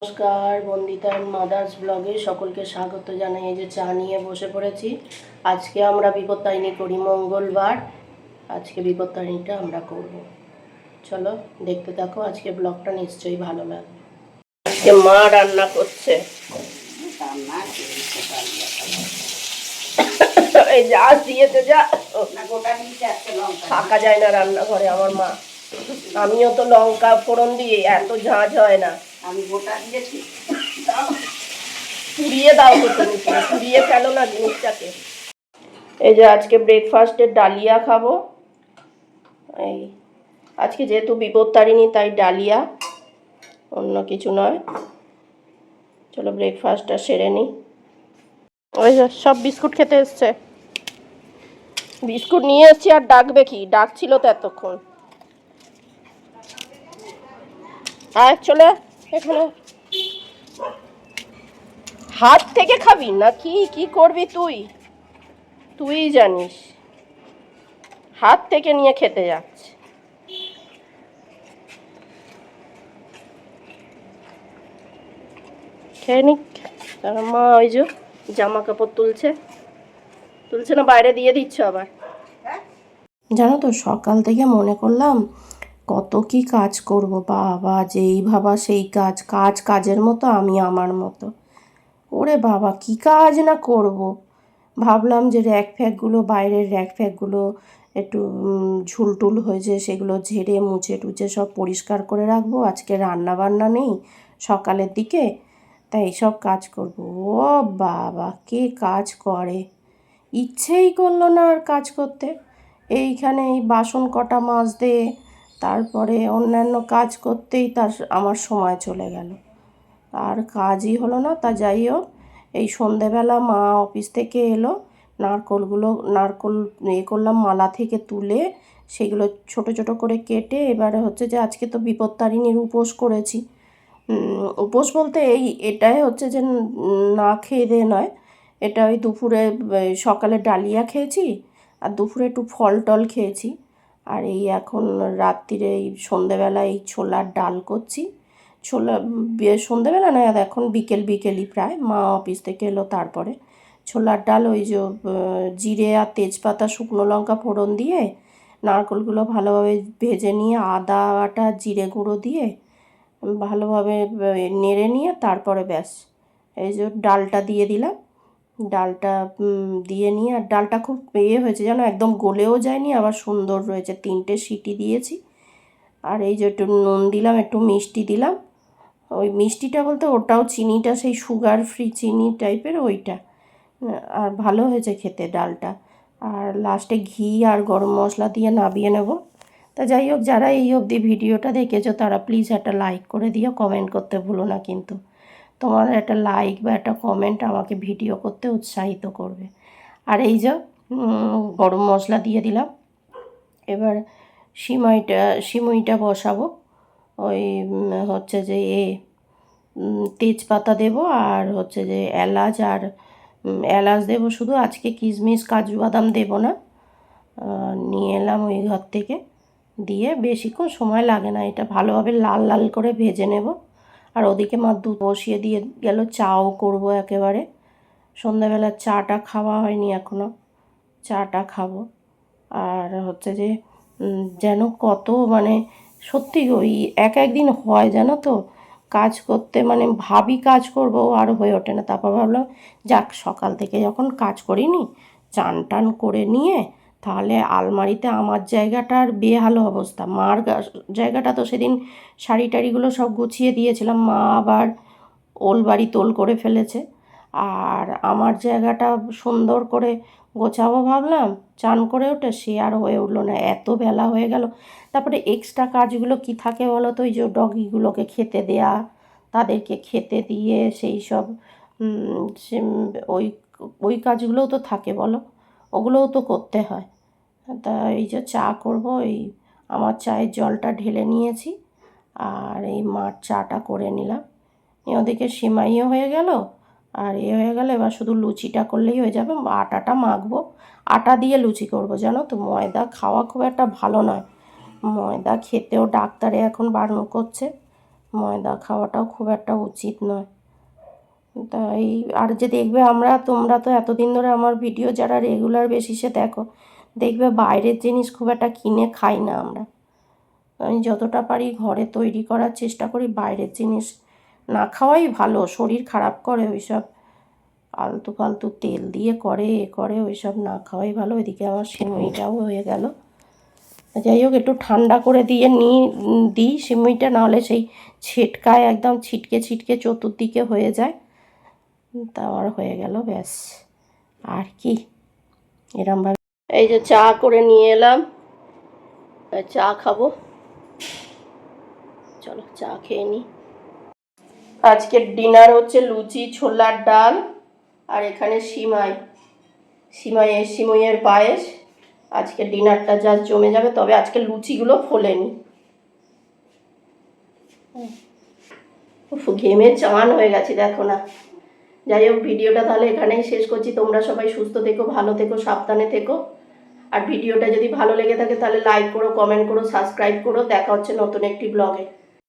নমস্কার, বন্দিতা মাদার্স ব্লগে সকলকে স্বাগত জানাই। এই যে চা নিয়ে বসে পড়েছি। আজকে আমরা বিপত্তারিণী করি, মঙ্গলবার। আজকে বিপত্তারিণীটা আমরা করব। চলো দেখতে থাকো, আজকে ব্লগটা নিশ্চয়ই ভালো লাগবে। আজকে মা রান্না করছে। এই যা দিয়েছে, যা থাকা যায় না রান্নাঘরে আমার মা। আমিও তো লঙ্কা ফোড়ন দিয়ে এত ঝাঁঝ হয় না। আমি গোটা দিয়েছি, পুড়িয়ে দাও তো, তুমি পুড়িয়ে ফেলো না জিনিসটাকে। এই যে আজকে ব্রেকফাস্টের ডালিয়া খাবো। এই আজকে যেহেতু বিপত্তারিণী তাই ডালিয়া, অন্য কিছু নয়। চলো ব্রেকফাস্টটা সেরে নিই। ওই সব বিস্কুট খেতে এসছে, বিস্কুট নিয়ে এসছি। আর ডাকবে কি, ডাকছিল তো এতক্ষণ। হ্যাঁ চলে এখানে। হাত থেকে খাবি না কি কি করবি তুই, তুই জানিস। হাত থেকে নিয়ে খেতে যাচ্ছে। খেয়ে নিক। তার মা ওই যে জামা কাপড় তুলছে না, বাইরে দিয়ে দিচ্ছ আবার। জানো তো সকাল থেকে মনে করলাম কত কি কাজ করব, বাবা যেই ভাবা সেই কাজ, কাজের মতো আমি আমার মতো। ওরে বাবা কি কাজ না করব। ভাবলাম যে র্যাক ফ্যাকগুলো, বাইরের র্যাক ফ্যাকগুলো একটু ঝুলটুল হয়েছে, সেগুলো ঝেড়ে মুছে টুচে সব পরিষ্কার করে রাখবো। আজকে রান্না বান্না নেই সকালের দিকে, তাই এইসব কাজ করব। ও বাবা কে কাজ করে, ইচ্ছেই করলো না আর কাজ করতে। এইখানে এই বাসন কটা মাজতে, তারপরে অন্যান্য কাজ করতেই আমার সময় চলে গেল, আর কাজই হলো না। তা যাই হোক, এই সন্ধেবেলা মা অফিস থেকে এলো, নারকোল করলাম, মালা থেকে তুলে সেগুলো ছোট ছোট করে কেটে, এবারে হচ্ছে যে আজকে তো বিপত্তারিণীর উপোস করেছি। উপোস বলতে এটাই হচ্ছে যে না খেয়ে দিয়ে নয়, এটা ওই দুপুরে সকালে ডালিয়া খেয়েছি, আর দুপুরে একটু ফল টল খেয়েছি। আর এই এখন রাত্রিরে এই সন্ধেবেলা এই ছোলার ডাল করছি। ছোলা সন্ধেবেলা না, এখন বিকেলই প্রায়, মা অফিস থেকে এলো তারপরে। ছোলার ডাল ওই যে জিরে আর তেজপাতা শুকনো লঙ্কা ফোড়ন দিয়ে, নারকেলগুলো ভালোভাবে ভেজে নিয়ে, আদা বাটা জিরে গুঁড়ো দিয়ে ভালোভাবে নেড়ে নিয়ে তারপরে ব্যাস এই যে ডালটা দিয়ে দিলাম। ডালটা দিয়ে নিয়ে, আর ডালটা খুব হয়েছে যেন, একদম গলেও যায়নি, আবার সুন্দর রয়েছে। 3টে সিটি দিয়েছি। আর এই যে একটু নুন দিলাম, একটু মিষ্টি দিলাম। ওই মিষ্টিটা বলতে ওটাও চিনিটা সেই সুগার ফ্রি চিনি টাইপের ওইটা। আর ভালো হয়েছে খেতে ডালটা। আর লাস্টে ঘি আর গরম মশলা দিয়ে নামিয়ে নেব। তা যাই হোক, যারা এই অবধি ভিডিওটা দেখেছো তারা প্লিজ একটা লাইক করে দিও, কমেন্ট করতে ভুলো না কিন্তু। তোমার একটা লাইক বা একটা কমেন্ট আমাকে ভিডিও করতে উৎসাহিত করবে। আর এই যে গরম মশলা দিয়ে দিলাম। এবার সিমুইটা বসাবো। ওই হচ্ছে যে তেজপাতা দেবো, আর হচ্ছে যে এলাচ দেবো শুধু। আজকে কিশমিশ কাজু বাদাম দেবো না। নিয়ে এলাম ওই ঘর থেকে, দিয়ে বেশিক্ষণ সময় লাগে না, এটা ভালোভাবে লাল লাল করে ভেজে নেব। আর ওদিকে মা দুধ বসিয়ে দিয়ে গেল, চাও করব একেবারে। সন্ধ্যাবেলার চাটা খাওয়া হয়নি এখনও, চাটা খাবো। আর হচ্ছে যে যেন কত মানে সত্যি ওই একদিন হয় জানো তো কাজ করতে, মানে ভাবি কাজ করব আর হয়ে ওঠে না। তারপর ভাবলাম যাক, সকাল থেকে যখন কাজ করিনি, চান টান করে নিয়ে তাহলে আলমারিতে আমার জায়গাটার বেহাল অবস্থা। মার জায়গাটা তো সেদিন শাড়ি টাড়িগুলো সব গুছিয়ে দিয়েছিলাম, মা আবার ওলবাড়ি তোল করে ফেলেছে। আর আমার জায়গাটা সুন্দর করে গোছাবো ভাবলাম, চান করে ওঠে সে আর হয়ে উঠলো না, এত বেলা হয়ে গেল। তারপরে এক্সট্রা কাজগুলো কি থাকে বলো তো, ওই যে ডগিগুলোকে খেতে দেয়া, তাদেরকে খেতে দিয়ে সেই সব ওই ওই কাজগুলোও তো থাকে বলো, ওগুলোও তো করতে হয়। তা এই যে চা করব, এই আমার চায়ের জলটা ঢেলে নিয়েছি, আর এই মার চাটা করে নিলাম। ওদিকে সিমাইও হয়ে গেল, আর হয়ে গেলে এবার শুধু লুচিটা করলেই হয়ে যাবে। আটাটা মাখবো, আটা দিয়ে লুচি করব। জানো তো ময়দা খাওয়া খুব একটা ভালো নয়, ময়দা খেতেও ডাক্তারে এখন বারণ করছে। ময়দা খাওয়াটাও খুব একটা উচিত নয়। তাই আর যে দেখবে তোমরা তো এতদিন ধরে আমার ভিডিও যারা রেগুলার বেসিসে দেখো, দেখবে বাইরের জিনিস খুব একটা কিনে খাই না আমরা। আমি যতটা পারি ঘরে তৈরি করার চেষ্টা করি, বাইরের জিনিস না খাওয়াই ভালো, শরীর খারাপ করে ওইসব আলতু ফালতু তেল দিয়ে করে ওইসব না খাওয়াই ভালো। এদিকে আমার সিমুইটাও হয়ে গেল। যাই হোক, একটু ঠান্ডা করে দিই সিমুইটা, নাহলে সেই ছিটকায়, একদম ছিটকে ছিটকে চতুর্দিকে হয়ে যায়। তা আমার হয়ে গেল, ব্যাস। আর কি, এরমভাবে এই যে চা করে নিয়ে এলাম, চা খাবো। চলো চা খেয়ে নিই। আজকের ডিনার হচ্ছে লুচি, ছোলার ডাল, আর এখানে সিমইয়ের পায়েস। আজকে ডিনারটা যা জমে যাবে। তবে আজকে লুচিগুলো ফোলেনি, ঘেমে চান হয়ে গেছে দেখো না। যাই হোক, ভিডিওটা তাহলে এখানেই শেষ করছি। তোমরা সবাই সুস্থ থেকো, ভালো থেকো, সাবধানে থেকো। আর ভিডিওটা যদি ভালো লেগে থাকে তাহলে লাইক করো, কমেন্ট করো, সাবস্ক্রাইব করো। দেখা হচ্ছে নতুন একটি ব্লগে।